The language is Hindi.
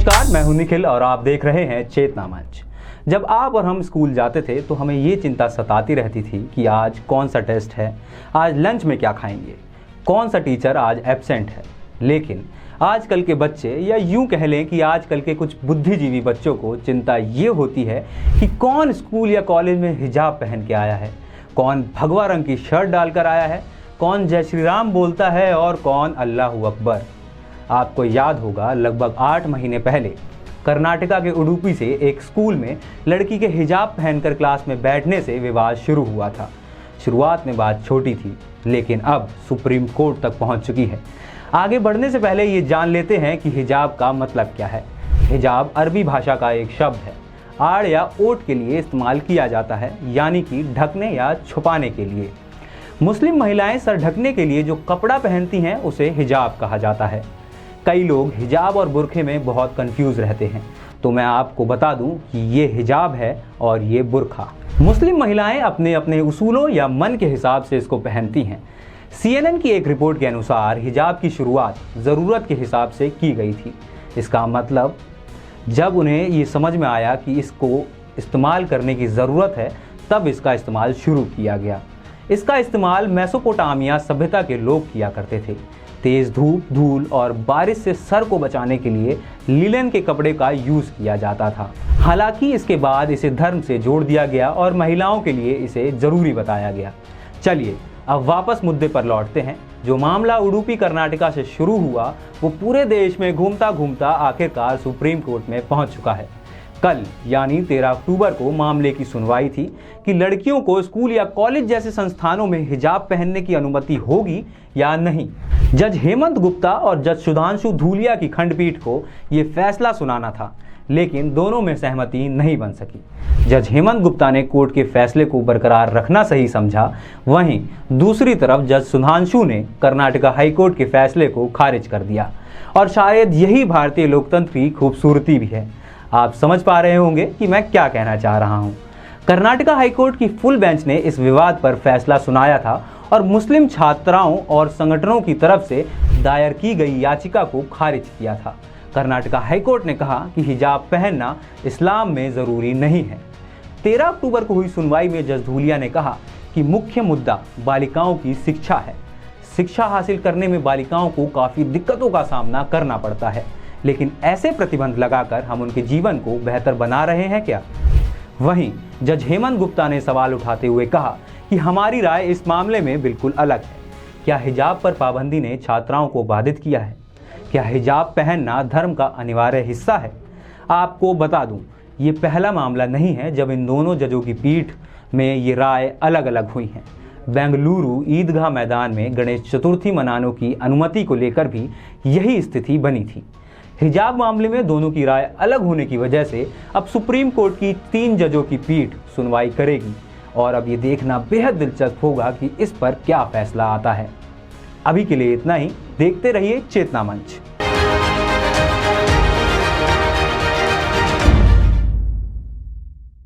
नमस्कार, मैं हूं निखिल और आप देख रहे हैं चेतना मंच। जब आप और हम स्कूल जाते थे तो हमें ये चिंता सताती रहती थी कि आज कौन सा टेस्ट है, आज लंच में क्या खाएंगे, कौन सा टीचर आज एब्सेंट है। लेकिन आजकल के बच्चे, या यूं कह लें कि आजकल के कुछ बुद्धिजीवी बच्चों को चिंता ये होती है कि कौन स्कूल या कॉलेज में हिजाब पहन के आया है, कौन भगवा रंग की शर्ट डालकर आया है, कौन जय श्री राम बोलता है और कौन अल्लाहू अकबर। आपको याद होगा, लगभग 8 महीने पहले कर्नाटका के उडुपी से एक स्कूल में लड़की के हिजाब पहनकर क्लास में बैठने से विवाद शुरू हुआ था। शुरुआत में बात छोटी थी, लेकिन अब सुप्रीम कोर्ट तक पहुंच चुकी है। आगे बढ़ने से पहले ये जान लेते हैं कि हिजाब का मतलब क्या है। हिजाब अरबी भाषा का एक शब्द है, आड़ या ओट के लिए इस्तेमाल किया जाता है, यानी कि ढकने या छुपाने के लिए। मुस्लिम महिलाएं सर ढकने के लिए जो कपड़ा पहनती हैं उसे हिजाब कहा जाता है। कई लोग हिजाब और बुर्खे में बहुत कंफ्यूज रहते हैं, तो मैं आपको बता दूं कि ये हिजाब है और ये बुर्खा। मुस्लिम महिलाएं अपने अपने उसूलों या मन के हिसाब से इसको पहनती हैं। CNN की एक रिपोर्ट के अनुसार हिजाब की शुरुआत ज़रूरत के हिसाब से की गई थी। इसका मतलब जब उन्हें ये समझ में आया कि इसको इस्तेमाल करने की ज़रूरत है, तब इसका इस्तेमाल शुरू किया गया। इसका इस्तेमाल मेसोपोटामिया सभ्यता के लोग किया करते थे। तेज़ धूप, धूल और बारिश से सर को बचाने के लिए लिनन के कपड़े का यूज़ किया जाता था। हालांकि इसके बाद इसे धर्म से जोड़ दिया गया और महिलाओं के लिए इसे ज़रूरी बताया गया। चलिए अब वापस मुद्दे पर लौटते हैं। जो मामला उडुपी कर्नाटका से शुरू हुआ, वो पूरे देश में घूमता घूमता आखिरकार सुप्रीम कोर्ट में पहुंच चुका है। कल यानी 13 अक्टूबर को मामले की सुनवाई थी कि लड़कियों को स्कूल या कॉलेज जैसे संस्थानों में हिजाब पहनने की अनुमति होगी या नहीं। जज हेमंत गुप्ता और जज सुधांशु धूलिया की खंडपीठ को ये फैसला सुनाना था, लेकिन दोनों में सहमति नहीं बन सकी। जज हेमंत गुप्ता ने कोर्ट के फैसले को बरकरार रखना सही समझा, वहीं दूसरी तरफ जज सुधांशु ने कर्नाटका हाईकोर्ट के फैसले को खारिज कर दिया। और शायद यही भारतीय लोकतंत्र की खूबसूरती भी है। आप समझ पा रहे होंगे कि मैं क्या कहना चाह रहा हूं। कर्नाटका हाईकोर्ट की फुल बेंच ने इस विवाद पर फैसला सुनाया था और मुस्लिम छात्राओं और संगठनों की तरफ से दायर की गई याचिका को खारिज किया था। कर्नाटका हाईकोर्ट ने कहा कि हिजाब पहनना इस्लाम में ज़रूरी नहीं है। 13 अक्टूबर को हुई सुनवाई में जज धूलिया ने कहा कि मुख्य मुद्दा बालिकाओं की शिक्षा है। शिक्षा हासिल करने में बालिकाओं को काफ़ी दिक्कतों का सामना करना पड़ता है, लेकिन ऐसे प्रतिबंध लगाकर हम उनके जीवन को बेहतर बना रहे हैं क्या? वहीं जज हेमंत गुप्ता ने सवाल उठाते हुए कहा कि हमारी राय इस मामले में बिल्कुल अलग है। क्या हिजाब पर पाबंदी ने छात्राओं को बाधित किया है? क्या हिजाब पहनना धर्म का अनिवार्य हिस्सा है? आपको बता दूं, ये पहला मामला नहीं है जब इन दोनों जजों की पीठ में ये राय अलग अलग हुई हैं। बेंगलुरु ईदगाह मैदान में गणेश चतुर्थी मनाने की अनुमति को लेकर भी यही स्थिति बनी थी। हिजाब मामले में दोनों की राय अलग होने की वजह से अब सुप्रीम कोर्ट की 3 जजों की पीठ सुनवाई करेगी और अब ये देखना बेहद दिलचस्प होगा कि इस पर क्या फैसला आता है। अभी के लिए इतना ही। देखते रहिए चेतना मंच।